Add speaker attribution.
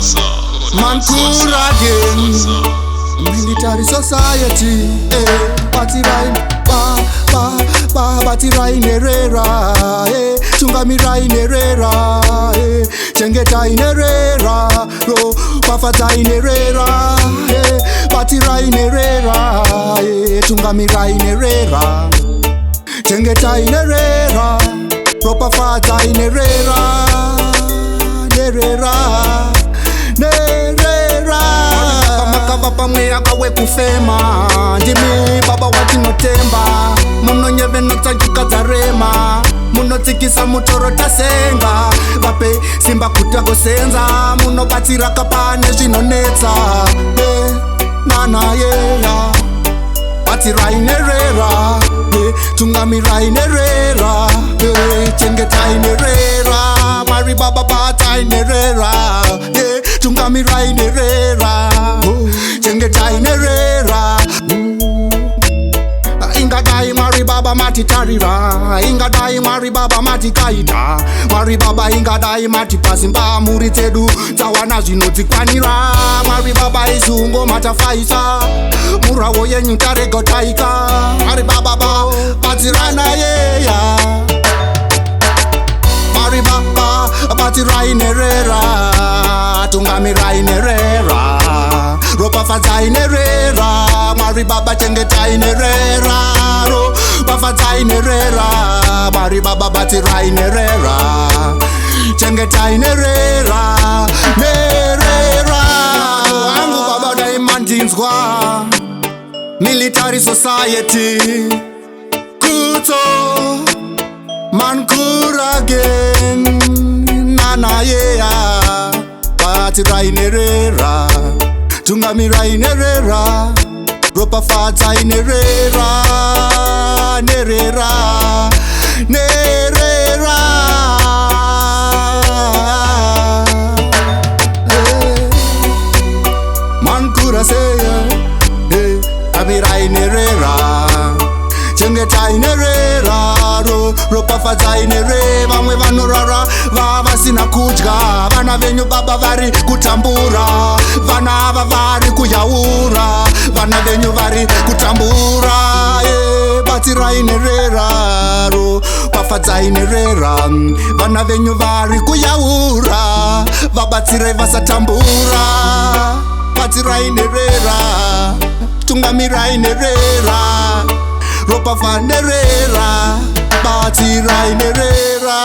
Speaker 1: Mankura again. Military society, Batirain, Batirain Herrera, Tungamirai Herrera, Chengetai Herrera, Pafatai Herrera, Batirain Herrera, Tungamirai Herrera, Chengetai Herrera, Pafatai Herrera, Herrera, Baba mwe akawe kufema ndimi baba watinotemba muno nyeve notsakika dzarema munotsikisa mutoro tasenga vape simba kutagosenza munobatsira kapane zvinonetsa nana yeya batsirai Herrera tungamirai Herrera chengetai Herrera Mwari baba batai Herrera tungamirai Herrera chengetai Herrera ingadai Mwari baba matitarira ingadai Mwari baba matikaita Mwari baba ingadai matipasimba muri dzedu dzawana zvinotsikwanira Mwari baba izungo matafaisa murawo yenyu taregotaika Mwari baba batsirana yeya Mwari baba batsirai Herrera tungamirai Herrera ropafadzai Herrera Mwari baba chengetai Herrera ropafadzai Herrera Mwari baba batsirai Herrera chengetai Herrera Herrera angu baba daimandinzwa military society kuto Mankura again nana yeya Batsirai Herrera tungamirai Herrera ropafadzai Herrera Herrera Herrera Mankura seya amirai Herrera chengetai Herrera ropafadzai Herrera vamwe vanorara vavasina kudya vana venyu baba vari kutambura vana ava vari kuyaura vana venyu vari kutambura batsirai Herrera ropafadzai Herrera vana venyu vari kuyaura vabatsirai vasatambura batsirai Herrera tungamirai Herrera ropafadzai Herrera batsirai Herrera